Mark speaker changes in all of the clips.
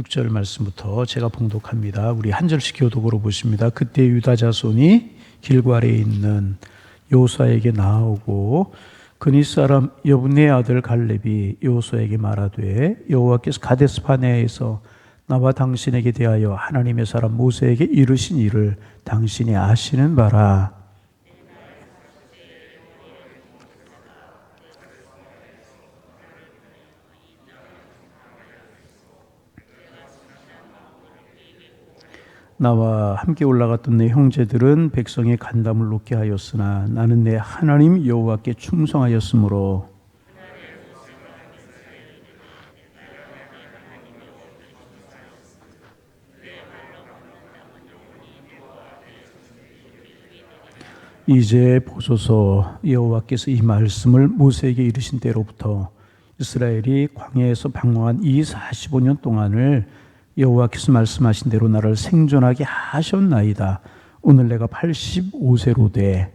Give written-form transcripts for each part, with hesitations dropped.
Speaker 1: 6절 말씀부터 제가 봉독합니다. 우리 한 절씩 교독으로 보십니다. 그때 유다 자손이 길갈에 있는 여호수아에게 나아오고 그니 사람 여분의 아들 갈렙이 여호수아에게 말하되 여호와께서 가데스바네아에서 나와 당신에게 대하여 하나님의 사람 모세에게 이르신 일을 당신이 아시는 바라. 나와 함께 올라갔던 내 형제들은 백성의 간담을 놓게 하였으나 나는 내 하나님 여호와께 충성하였으므로 이제 보소서 여호와께서 이 말씀을 모세에게 이르신 때로부터 이스라엘이 광야에서 방황한 이 45년 동안을 여호와께서 말씀하신 대로 나를 생존하게 하셨나이다. 오늘 내가 85세로 돼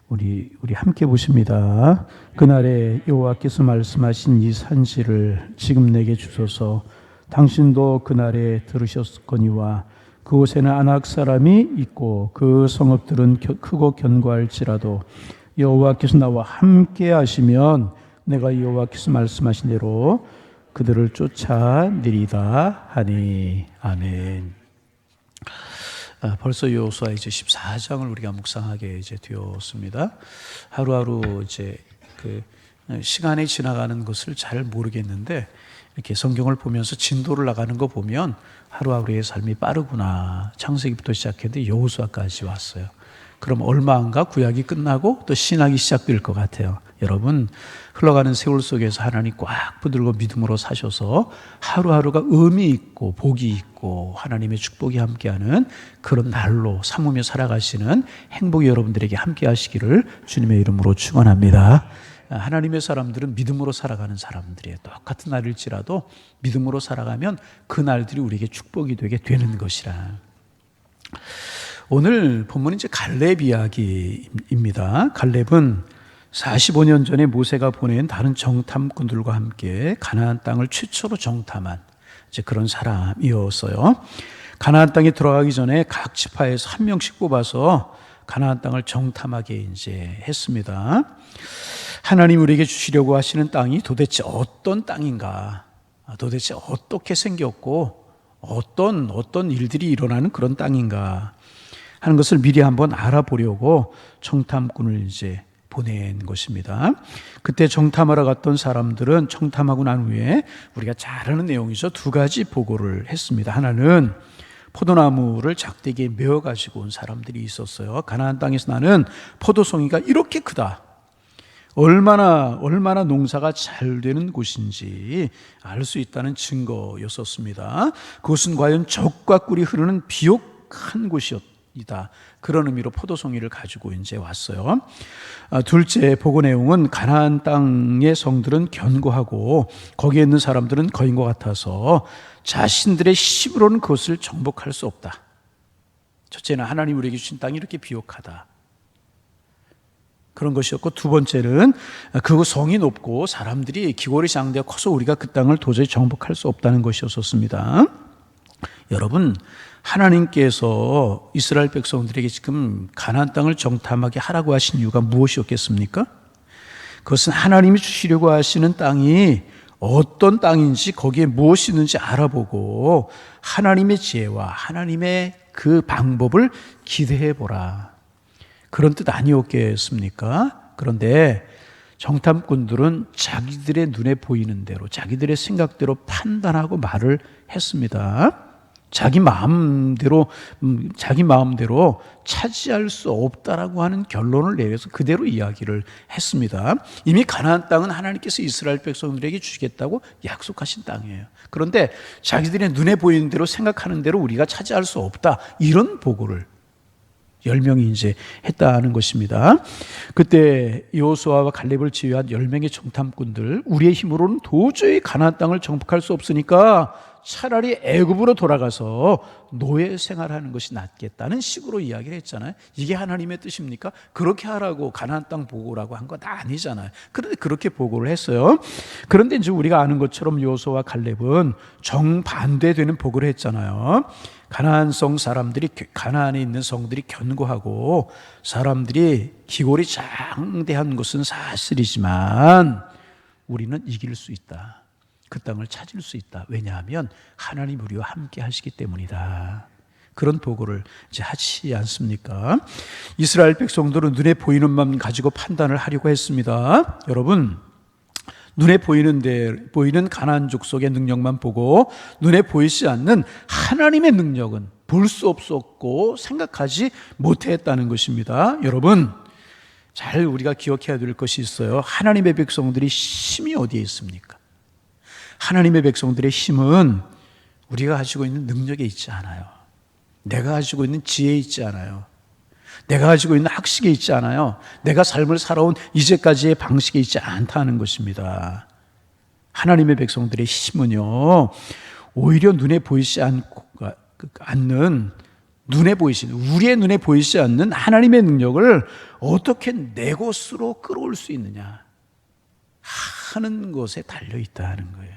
Speaker 1: 우리 함께 보십니다. 그날에 여호와께서 말씀하신 이 산지를 지금 내게 주소서. 당신도 그날에 들으셨거니와 그곳에는 아낙 사람이 있고 그 성읍들은 크고 견고할지라도 여호와께서 나와 함께 하시면 내가 여호와께서 말씀하신 대로 그들을 쫓아내리다 하니. 아멘. 벌써 여호수아 이제 14장을 우리가 묵상하게 이제 되었습니다. 하루하루 이제 그 시간이 지나가는 것을 잘 모르겠는데 이렇게 성경을 보면서 진도를 나가는 거 보면 하루하루의 삶이 빠르구나. 창세기부터 시작했는데 여호수아까지 왔어요. 그럼 얼마 안가 구약이 끝나고 또 신약이 시작될 것 같아요. 여러분, 흘러가는 세월 속에서 하나님 꽉 붙들고 믿음으로 사셔서 하루하루가 의미 있고 복이 있고 하나님의 축복이 함께하는 그런 날로 삼으며 살아가시는 행복이 여러분들에게 함께 하시기를 주님의 이름으로 축원합니다. 하나님의 사람들은 믿음으로 살아가는 사람들이에요. 똑같은 날일지라도 믿음으로 살아가면 그 날들이 우리에게 축복이 되게 되는 것이라. 오늘 본문은 이제 갈렙 이야기입니다. 갈렙은 45년 전에 모세가 보낸 다른 정탐꾼들과 함께 가나안 땅을 최초로 정탐한 이제 그런 사람이었어요. 가나안 땅에 들어가기 전에 각 지파에서 한 명씩 뽑아서 가나안 땅을 정탐하게 이제 했습니다. 하나님 우리에게 주시려고 하시는 땅이 도대체 어떤 땅인가? 도대체 어떻게 생겼고 어떤 일들이 일어나는 그런 땅인가 하는 것을 미리 한번 알아보려고 정탐꾼을 이제 보낸 것입니다. 그때 정탐하러 갔던 사람들은 정탐하고 난 후에 우리가 잘 아는 내용이죠. 두 가지 보고를 했습니다. 하나는 포도나무를 작대기에 메어 가지고 온 사람들이 있었어요. 가나안 땅에서 나는 포도송이가 이렇게 크다. 얼마나 농사가 잘 되는 곳인지 알 수 있다는 증거였었습니다. 그곳은 과연 적과 꿀이 흐르는 비옥한 곳이었다. 그런 의미로 포도송이를 가지고 이제 왔어요. 둘째 보고 내용은 가나안 땅의 성들은 견고하고 거기에 있는 사람들은 거인과 같아서 자신들의 힘으로는 그것을 정복할 수 없다. 첫째는 하나님 우리에게 주신 땅이 이렇게 비옥하다. 그런 것이었고, 두 번째는 그 성이 높고 사람들이 기골이 장대가 커서 우리가 그 땅을 도저히 정복할 수 없다는 것이었습니다. 여러분, 하나님께서 이스라엘 백성들에게 지금 가나안 땅을 정탐하게 하라고 하신 이유가 무엇이었겠습니까? 그것은 하나님이 주시려고 하시는 땅이 어떤 땅인지 거기에 무엇이 있는지 알아보고 하나님의 지혜와 하나님의 그 방법을 기대해 보라. 그런 뜻 아니었겠습니까? 그런데 정탐꾼들은 자기들의 눈에 보이는 대로 자기들의 생각대로 판단하고 말을 했습니다. 자기 마음대로 차지할 수 없다라고 하는 결론을 내려서 그대로 이야기를 했습니다. 이미 가나안 땅은 하나님께서 이스라엘 백성들에게 주시겠다고 약속하신 땅이에요. 그런데 자기들의 눈에 보이는 대로 생각하는 대로 우리가 차지할 수 없다. 이런 보고를 10명이 이제 했다는 것입니다. 그때 여호수아와 갈렙을 지휘한 10명의 정탐꾼들, 우리의 힘으로는 도저히 가나안 땅을 정복할 수 없으니까 차라리 애굽으로 돌아가서 노예 생활하는 것이 낫겠다는 식으로 이야기를 했잖아요. 이게 하나님의 뜻입니까? 그렇게 하라고 가나안 땅 보고라고 한 건 아니잖아요. 그런데 그렇게 보고를 했어요. 그런데 이제 우리가 아는 것처럼 여호수아와 칼렙은 정반대되는 보고를 했잖아요. 가나안성 사람들이, 가나안에 있는 성들이 견고하고 사람들이 기골이 장대한 것은 사실이지만 우리는 이길 수 있다. 그 땅을 찾을 수 있다. 왜냐하면 하나님 우리와 함께 하시기 때문이다. 그런 보고를 이제 하지 않습니까? 이스라엘 백성들은 눈에 보이는 만 가지고 판단을 하려고 했습니다. 여러분, 눈에 보이는 가나안 족속의 능력만 보고 눈에 보이지 않는 하나님의 능력은 볼 수 없었고 생각하지 못했다는 것입니다. 여러분, 잘 우리가 기억해야 될 것이 있어요. 하나님의 백성들이 힘이 어디에 있습니까? 하나님의 백성들의 힘은 우리가 가지고 있는 능력에 있지 않아요. 내가 가지고 있는 지혜에 있지 않아요. 내가 가지고 있는 학식에 있지 않아요. 내가 삶을 살아온 이제까지의 방식에 있지 않다는 것입니다. 하나님의 백성들의 힘은요, 오히려 눈에 보이지 않는, 우리의 눈에 보이지 않는 하나님의 능력을 어떻게 내 것으로 끌어올 수 있느냐 하는 것에 달려있다는 거예요.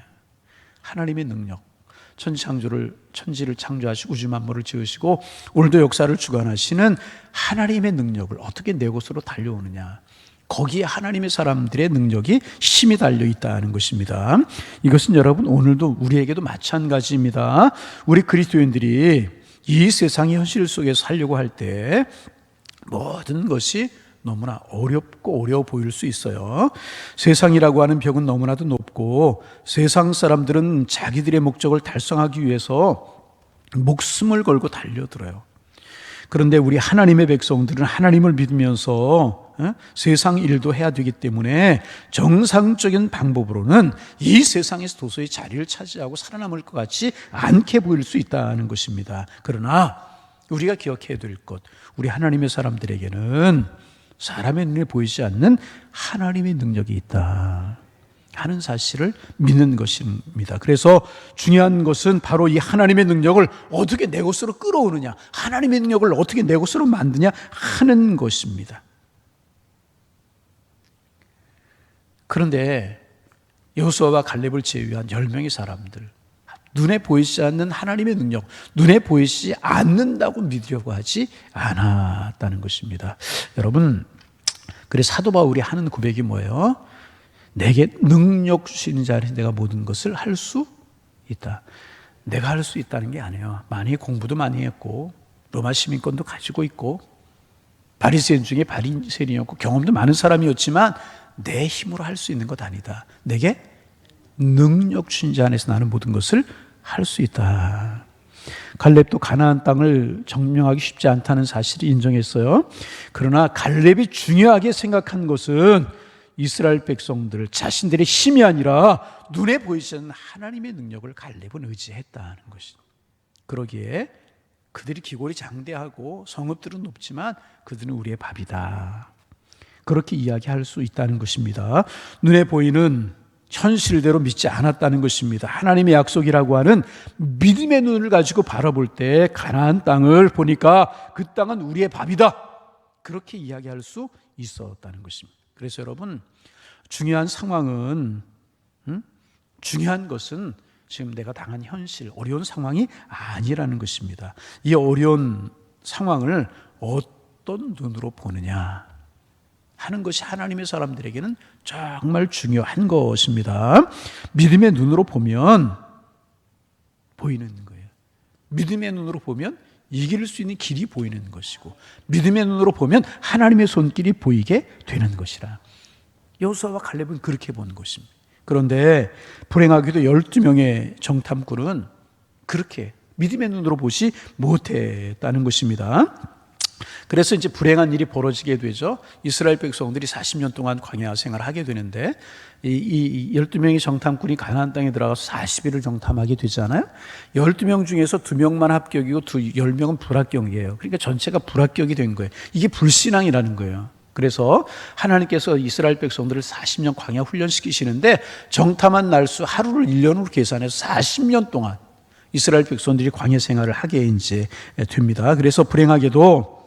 Speaker 1: 하나님의 능력, 천지를 창조하시고 우주 만물을 지으시고 오늘도 역사를 주관하시는 하나님의 능력을 어떻게 내 것으로 달려오느냐, 거기에 하나님의 사람들의 능력이 힘이 달려있다는 것입니다. 이것은 여러분 오늘도 우리에게도 마찬가지입니다. 우리 그리스도인들이 이 세상의 현실 속에서 살려고 할 때 모든 것이 너무나 어렵고 어려워 보일 수 있어요. 세상이라고 하는 벽은 너무나도 높고 세상 사람들은 자기들의 목적을 달성하기 위해서 목숨을 걸고 달려들어요. 그런데 우리 하나님의 백성들은 하나님을 믿으면서 세상 일도 해야 되기 때문에 정상적인 방법으로는 이 세상에서 도저히 자리를 차지하고 살아남을 것 같지 않게 보일 수 있다는 것입니다. 그러나 우리가 기억해야 될 것, 우리 하나님의 사람들에게는 사람의 눈에 보이지 않는 하나님의 능력이 있다 하는 사실을 믿는 것입니다. 그래서 중요한 것은 바로 이 하나님의 능력을 어떻게 내 것으로 끌어오느냐, 하나님의 능력을 어떻게 내 것으로 만드냐 하는 것입니다. 그런데 여호수아와 갈렙을 제외한 10명의 사람들, 눈에 보이지 않는 하나님의 능력, 눈에 보이지 않는다고 믿으려고 하지 않았다는 것입니다. 여러분, 그래서 사도 바울이 하는 고백이 뭐예요? 내게 능력 주시는 자리에서 내가 모든 것을 할 수 있다. 내가 할 수 있다는 게 아니에요. 많이 공부도 많이 했고 로마 시민권도 가지고 있고 바리새인 중에 바리새인이었고 경험도 많은 사람이었지만 내 힘으로 할 수 있는 것 아니다. 내게 능력 주신 자 안에서 나는 모든 것을 할 수 있다. 갈렙도 가나안 땅을 점령하기 쉽지 않다는 사실을 인정했어요. 그러나 갈렙이 중요하게 생각한 것은 이스라엘 백성들 자신들의 힘이 아니라 눈에 보이지 않는 하나님의 능력을 갈렙은 의지했다는 것입니다. 그러기에 그들이 기골이 장대하고 성읍들은 높지만 그들은 우리의 밥이다, 그렇게 이야기할 수 있다는 것입니다. 눈에 보이는 현실대로 믿지 않았다는 것입니다. 하나님의 약속이라고 하는 믿음의 눈을 가지고 바라볼 때 가나안 땅을 보니까 그 땅은 우리의 밥이다, 그렇게 이야기할 수 있었다는 것입니다. 그래서 여러분, 중요한 상황은 중요한 것은 지금 내가 당한 현실, 어려운 상황이 아니라는 것입니다. 이 어려운 상황을 어떤 눈으로 보느냐 하는 것이 하나님의 사람들에게는 정말 중요한 것입니다. 믿음의 눈으로 보면 보이는 거예요. 믿음의 눈으로 보면 이길 수 있는 길이 보이는 것이고, 믿음의 눈으로 보면 하나님의 손길이 보이게 되는 것이라. 여호수아와 갈렙은 그렇게 본 것입니다. 그런데 불행하게도 12명의 정탐꾼은 그렇게 믿음의 눈으로 보지 못했다는 것입니다. 그래서 이제 불행한 일이 벌어지게 되죠. 이스라엘 백성들이 40년 동안 광야 생활을 하게 되는데 이 12명의 정탐꾼이 가나안 땅에 들어가서 40일을 정탐하게 되잖아요. 12명 중에서 2명만 합격이고 10명은 불합격이에요. 그러니까 전체가 불합격이 된 거예요. 이게 불신앙이라는 거예요. 그래서 하나님께서 이스라엘 백성들을 40년 광야 훈련시키시는데 정탐한 날수 하루를 1년으로 계산해서 40년 동안 이스라엘 백성들이 광야 생활을 하게 이제 됩니다. 그래서 불행하게도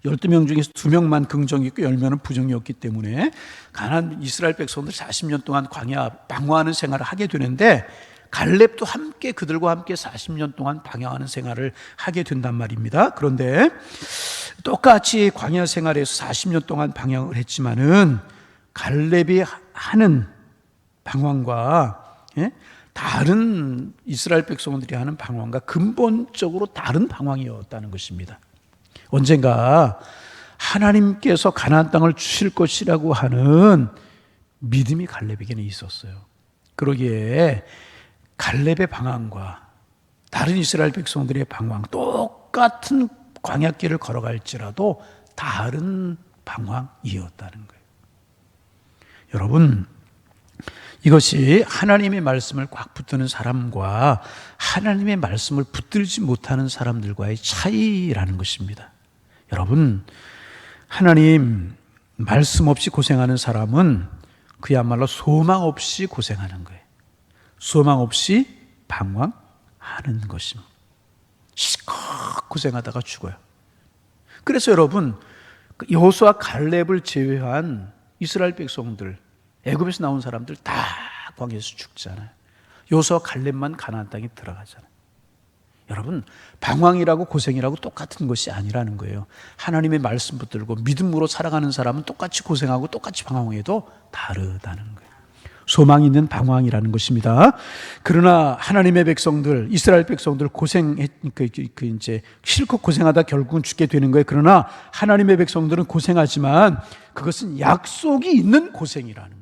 Speaker 1: 12명 중에서 2명만 긍정이 있고 10명은 부정이었기 때문에 가나안 이스라엘 백성들 40년 동안 광야 방황하는 생활을 하게 되는데 갈렙도 함께 그들과 함께 40년 동안 방황하는 생활을 하게 된단 말입니다. 그런데 똑같이 광야 생활에서 40년 동안 방황을 했지만은 갈렙이 하는 방황과 다른 이스라엘 백성들이 하는 방황과 근본적으로 다른 방황이었다는 것입니다. 언젠가 하나님께서 가나안 땅을 주실 것이라고 하는 믿음이 갈렙에게는 있었어요. 그러기에 갈렙의 방황과 다른 이스라엘 백성들의 방황, 똑같은 광야길을 걸어갈지라도 다른 방황이었다는 거예요. 여러분, 이것이 하나님의 말씀을 꽉 붙드는 사람과 하나님의 말씀을 붙들지 못하는 사람들과의 차이라는 것입니다. 여러분, 하나님 말씀 없이 고생하는 사람은 그야말로 소망 없이 고생하는 거예요. 소망 없이 방황하는 것입니다. 실컷 고생하다가 죽어요. 그래서 여러분, 여호수아 갈렙을 제외한 이스라엘 백성들, 애굽에서 나온 사람들 다 광야에서 죽잖아요. 여호수아 갈렙만 가나안 땅에 들어가잖아요. 여러분, 방황이라고 고생이라고 똑같은 것이 아니라는 거예요. 하나님의 말씀 붙들고 믿음으로 살아가는 사람은 똑같이 고생하고 똑같이 방황해도 다르다는 거예요. 소망 있는 방황이라는 것입니다. 그러나 하나님의 백성들, 이스라엘 백성들 이제 실컷 고생하다 결국은 죽게 되는 거예요. 그러나 하나님의 백성들은 고생하지만 그것은 약속이 있는 고생이라는 거예요.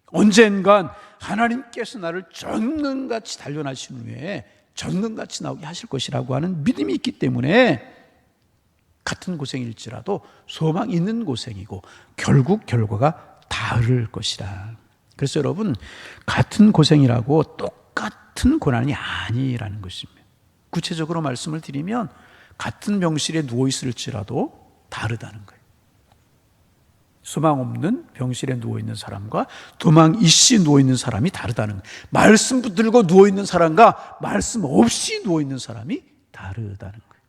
Speaker 1: 언젠간 하나님께서 나를 전능같이 단련하신 후에 전능같이 나오게 하실 것이라고 하는 믿음이 있기 때문에 같은 고생일지라도 소망 있는 고생이고 결국 결과가 다를 것이라. 그래서 여러분, 같은 고생이라고 똑같은 고난이 아니라는 것입니다. 구체적으로 말씀을 드리면 같은 병실에 누워 있을지라도 다르다는 거예요. 소망 없는 병실에 누워 있는 사람과 도망 있이 누워 있는 사람이 다르다는 거예요. 말씀 붙들고 누워 있는 사람과 말씀 없이 누워 있는 사람이 다르다는 거예요.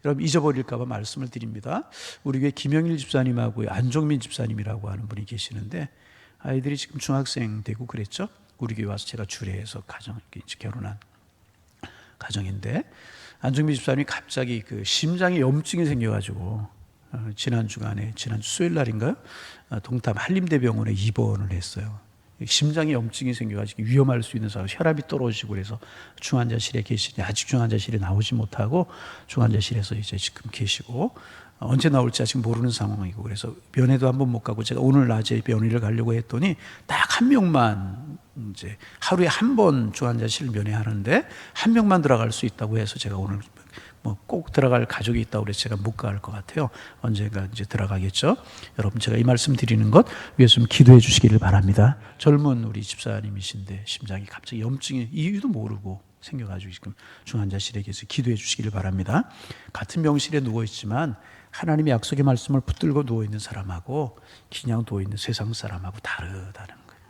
Speaker 1: 여러분, 잊어버릴까 봐 말씀을 드립니다. 우리 교회 김영일 집사님하고 안종민 집사님이라고 하는 분이 계시는데 아이들이 지금 중학생 되고 그랬죠. 우리 교회 와서 제가 주례해서 결혼한 가정인데 안종민 집사님이 갑자기 그 심장에 염증이 생겨가지고 지난주 수요일 날인가요? 동탄 한림대병원에 입원을 했어요. 심장에 염증이 생겨가지고 위험할 수 있는 상황, 혈압이 떨어지고 그래서 중환자실에 계시니 아직 중환자실에 나오지 못하고 중환자실에서 이제 지금 계시고 언제 나올지 아직 모르는 상황이고 그래서 면회도 한번 못 가고 제가 오늘 낮에 면회를 가려고 했더니 딱 한 명만 이제 하루에 한 번 중환자실 면회하는데 한 명만 들어갈 수 있다고 해서 제가 오늘 뭐 꼭 들어갈 가족이 있다고 그래서 제가 못 갈 것 같아요. 언젠가 이제 들어가겠죠. 여러분, 제가 이 말씀 드리는 것 위해서 좀 기도해 주시기를 바랍니다. 젊은 우리 집사님이신데 심장이 갑자기 염증이 이유도 모르고 생겨가지고 지금 중환자실에 계셔서 기도해 주시기를 바랍니다. 같은 병실에 누워 있지만 하나님의 약속의 말씀을 붙들고 누워 있는 사람하고 그냥 누워 있는 세상 사람하고 다르다는 거예요.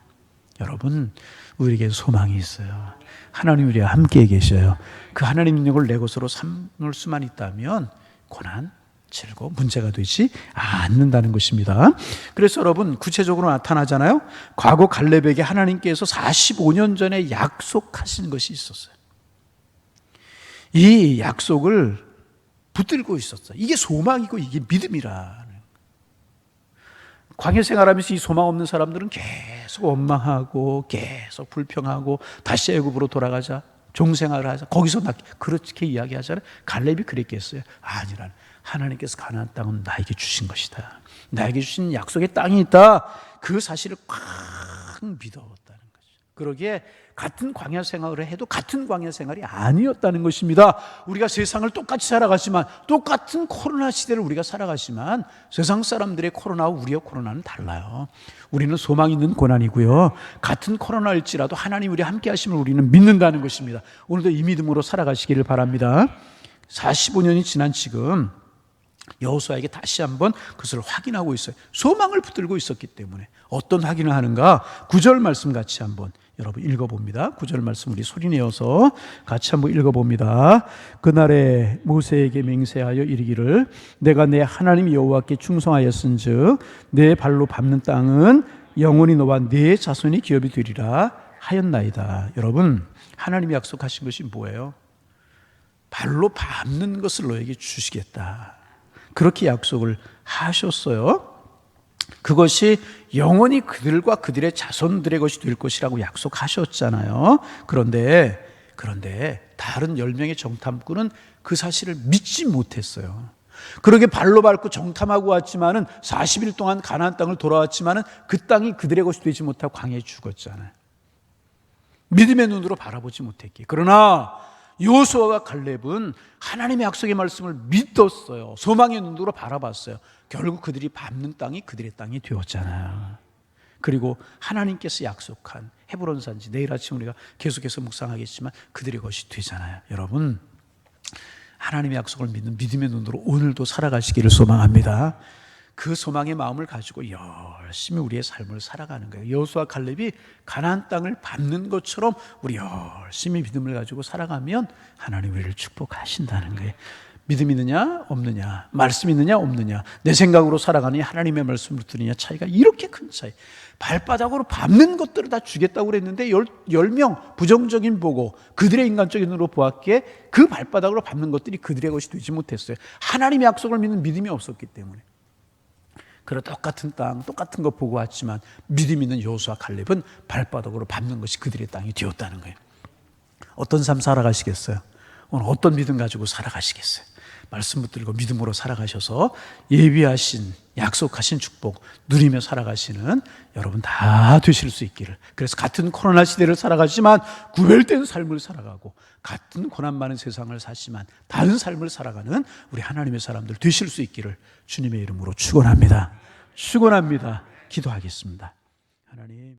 Speaker 1: 여러분, 우리에게 소망이 있어요. 하나님 우리와 함께 계셔요. 그 하나님 능력을 내 것으로 삼을 수만 있다면 고난, 즐거움, 문제가 되지 않는다는 것입니다. 그래서 여러분, 구체적으로 나타나잖아요. 과거 갈렙에게 하나님께서 45년 전에 약속하신 것이 있었어요. 이 약속을 붙들고 있었어요. 이게 소망이고 이게 믿음이라. 광야 생활하면서 이 소망 없는 사람들은 계속 원망하고 계속 불평하고 다시 애굽으로 돌아가자, 종생활을 하자, 거기서 그렇게 이야기하잖아요. 갈렙이 그랬겠어요? 아니라는, 하나님께서 가나안 땅은 나에게 주신 것이다. 나에게 주신 약속의 땅이 있다. 그 사실을 꽉 믿었다는 거죠. 그러기에 같은 광야 생활을 해도 같은 광야 생활이 아니었다는 것입니다. 우리가 세상을 똑같이 살아가지만, 똑같은 코로나 시대를 우리가 살아가지만 세상 사람들의 코로나와 우리의 코로나는 달라요. 우리는 소망 있는 고난이고요, 같은 코로나일지라도 하나님 우리 함께 하심을 우리는 믿는다는 것입니다. 오늘도 이 믿음으로 살아가시기를 바랍니다. 45년이 지난 지금 여호수아에게 다시 한번 그것을 확인하고 있어요. 소망을 붙들고 있었기 때문에. 어떤 확인을 하는가? 9절 말씀 같이 한번 여러분 읽어봅니다. 9절 말씀 우리 소리내어서 같이 한번 읽어봅니다. 그날에 모세에게 맹세하여 이르기를 내가 내 하나님 여호와께 충성하였은즉 내 발로 밟는 땅은 영원히 너와 네 자손이 기업이 되리라 하였나이다. 여러분, 하나님이 약속하신 것이 뭐예요? 발로 밟는 것을 너에게 주시겠다. 그렇게 약속을 하셨어요. 그것이 영원히 그들과 그들의 자손들의 것이 될 것이라고 약속하셨잖아요. 그런데 다른 10명의 정탐꾼은 그 사실을 믿지 못했어요. 그러게 발로 밟고 정탐하고 왔지만은 40일 동안 가나안 땅을 돌아왔지만은 그 땅이 그들의 것이 되지 못하고 광야에 죽었잖아요. 믿음의 눈으로 바라보지 못했기에. 그러나 여호수아와 갈렙은 하나님의 약속의 말씀을 믿었어요. 소망의 눈으로 바라봤어요. 결국 그들이 밟는 땅이 그들의 땅이 되었잖아요. 그리고 하나님께서 약속한 헤브론 산지, 내일 아침 우리가 계속해서 묵상하겠지만 그들의 것이 되잖아요. 여러분, 하나님의 약속을 믿는 믿음의 눈으로 오늘도 살아가시기를 소망합니다. 그 소망의 마음을 가지고 열심히 우리의 삶을 살아가는 거예요. 여호수아 갈렙이 가나안 땅을 밟는 것처럼 우리 열심히 믿음을 가지고 살아가면 하나님 우리를 축복하신다는 거예요. 믿음 있느냐 없느냐, 말씀 있느냐 없느냐, 내 생각으로 살아가느냐 하나님의 말씀으로 들으냐, 차이가 이렇게 큰 차이. 발바닥으로 밟는 것들을 다 주겠다고 그랬는데 10명 부정적인 보고 그들의 인간적인 눈으로 보았기에 그 발바닥으로 밟는 것들이 그들의 것이 되지 못했어요. 하나님의 약속을 믿는 믿음이 없었기 때문에. 그래 똑같은 땅, 똑같은 거 보고 왔지만 믿음 있는 여호수아 갈렙은 발바닥으로 밟는 것이 그들의 땅이 되었다는 거예요. 어떤 삶 살아가시겠어요? 오늘 어떤 믿음 가지고 살아가시겠어요? 말씀 붙들고 믿음으로 살아가셔서 예비하신 약속하신 축복 누리며 살아가시는 여러분 다 되실 수 있기를. 그래서 같은 코로나 시대를 살아가지만 구별된 삶을 살아가고 같은 고난 많은 세상을 사지만 다른 삶을 살아가는 우리 하나님의 사람들 되실 수 있기를 주님의 이름으로 축원합니다. 축원합니다. 기도하겠습니다. 하나님.